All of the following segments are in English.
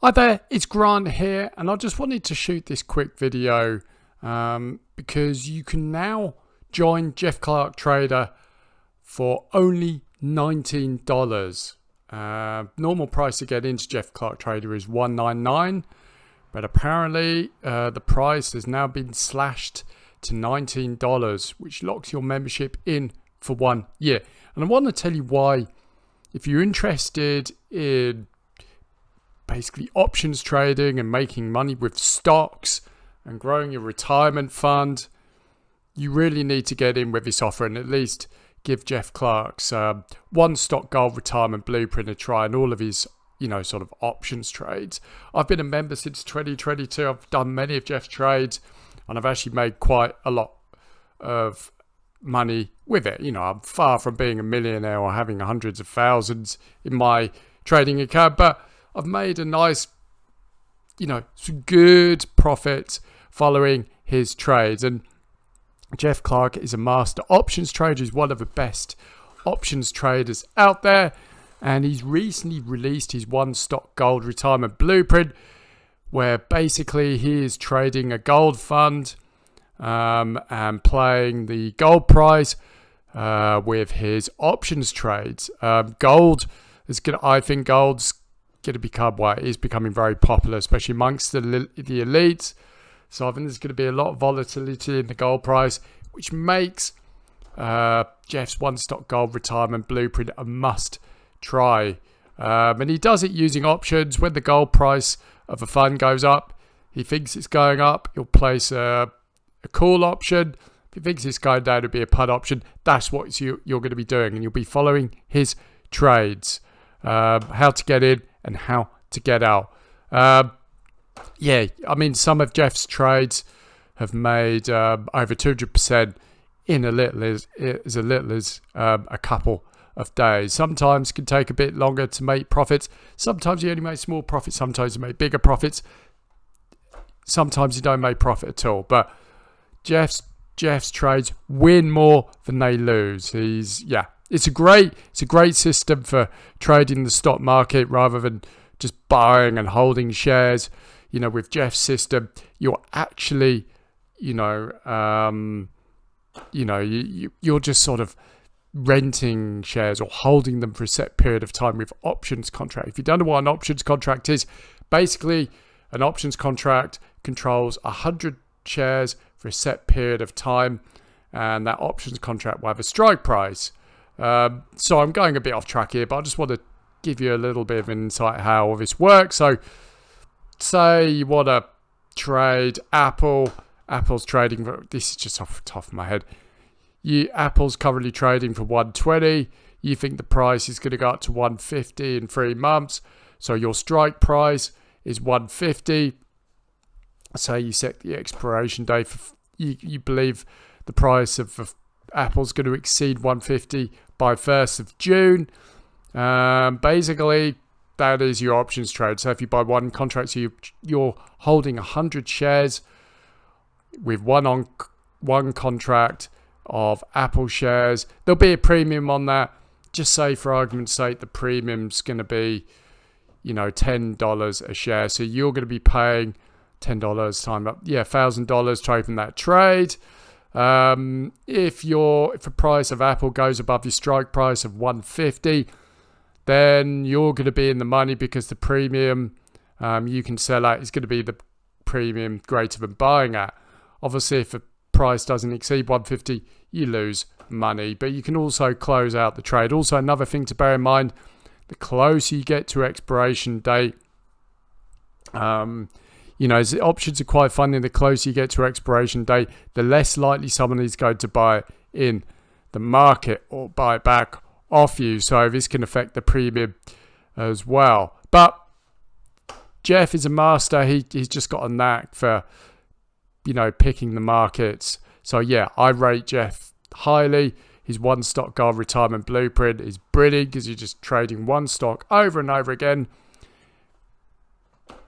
Hi there, it's Grant here, and I just wanted to shoot this quick video because you can now join Jeff Clark Trader for only $19. Normal price to get into Jeff Clark Trader is $199, but apparently the price has now been slashed to $19, which locks your membership in for 1 year. And I want to tell you why. If you're interested in basically options trading and making money with stocks and growing your retirement fund, you really need to get in with this offer and at least give Jeff Clark's One Stock Gold Retirement Blueprint a try and all of his, sort of options trades. I've been a member since 2022. I've done many of Jeff's trades and I've actually made quite a lot of money with it. I'm far from being a millionaire or having hundreds of thousands in my trading account, but I've made a nice, some good profit following his trades. And Jeff Clark is a master options trader. He's one of the best options traders out there. And he's recently released his One Stock Gold Retirement Blueprint, where basically he is trading a gold fund and playing the gold price with his options trades. Gold is good. I think gold's going to become is becoming very popular, especially amongst the elites. So I think there's going to be a lot of volatility in the gold price, which makes Jeff's One Stock Gold Retirement Blueprint a must try. And he does it using options. When the gold price of a fund goes up, he thinks it's going up, he'll place a call option. If he thinks it's going down, it'll be a put option. That's what you're going to be doing, and you'll be following his trades. How to get in and how to get out. Some of Jeff's trades have made over 200% in as little as a couple of days. Sometimes it can take a bit longer to make profits. Sometimes you only make small profits. Sometimes you make bigger profits. Sometimes you don't make profit at all. But Jeff's trades win more than they lose. It's a great system for trading the stock market rather than just buying and holding shares. With Jeff's system, you're actually, you're just sort of renting shares or holding them for a set period of time with options contract. If you don't know what an options contract is, basically an options contract controls 100 shares for a set period of time, and that options contract will have a strike price. So I'm going a bit off track here, but I just want to give you a little bit of insight how all this works. So say you want to trade Apple. Apple's trading for, this is just off the top of my head. Apple's currently trading for 120. You think the price is going to go up to 150 in 3 months. So your strike price is 150. Say you set the expiration date for, you believe the price of Apple's going to exceed 150 by 1st of June. Basically, that is your options trade. So if you buy one contract, so you're holding 100 shares with one contract of Apple shares. There'll be a premium on that. Just say for argument's sake, the premium's going to be, $10 a share. So you're going to be paying $10 time up, $1,000 to open that trade. If the price of Apple goes above your strike price of 150, then you're going to be in the money because the premium you can sell at is going to be the premium greater than buying at. Obviously, if the price doesn't exceed 150, you lose money, but you can also close out the trade. Also, another thing to bear in mind, the closer you get to expiration date, as the options are quite funny, the closer you get to expiration date, the less likely someone is going to buy it in the market or buy it back off you. So this can affect the premium as well. But Jeff is a master. He's just got a knack for, picking the markets. So I rate Jeff highly. His One Stock Gold Retirement Blueprint is brilliant because you're just trading one stock over and over again.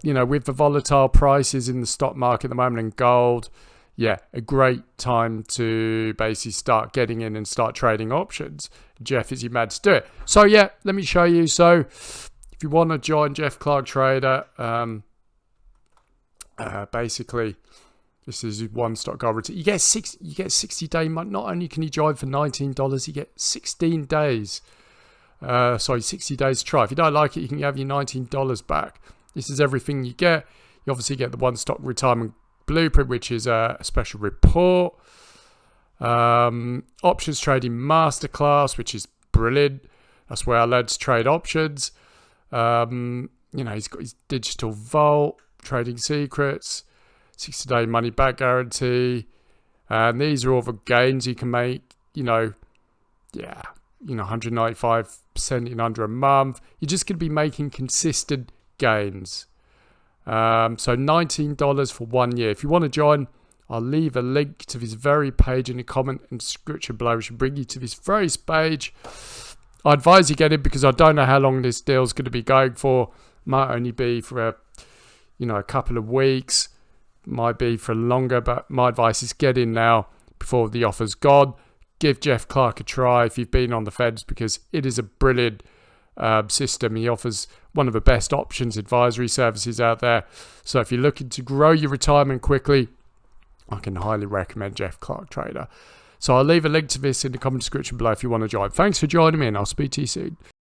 With the volatile prices in the stock market at the moment and gold, a great time to basically start getting in and start trading options. Jeff is your man to do it. So let me show you. So if if you want to join Jeff Clark Trader, basically, this is one stock guarantee. You get 60 day. Not only can you join for $19, you get 16 days. 60 days to try. If you don't like it, you can have your $19 back. This is everything you get. You obviously get the one stock retirement blueprint, which is a special report. Options trading masterclass, which is brilliant. That's where I learned to trade options. He's got his digital vault, trading secrets, 60-day money back guarantee, and these are all the gains you can make. 195% in under a month. You're just going to be making consistent gains. So $19 for 1 year. If you want to join, I'll leave a link to this very page in the comment and description below, which will bring you to this very page. I advise you get in because I don't know how long this deal is going to be going for. Might only be for a couple of weeks. Might be for longer, but my advice is get in now before the offer's gone. Give Jeff Clark a try if you've been on the fence, because it is a brilliant system. He offers one of the best options advisory services out there. So if you're looking to grow your retirement quickly, I can highly recommend Jeff Clark Trader. So I'll leave a link to this in the comment description below if you want to join. Thanks for joining me, and I'll speak to you soon.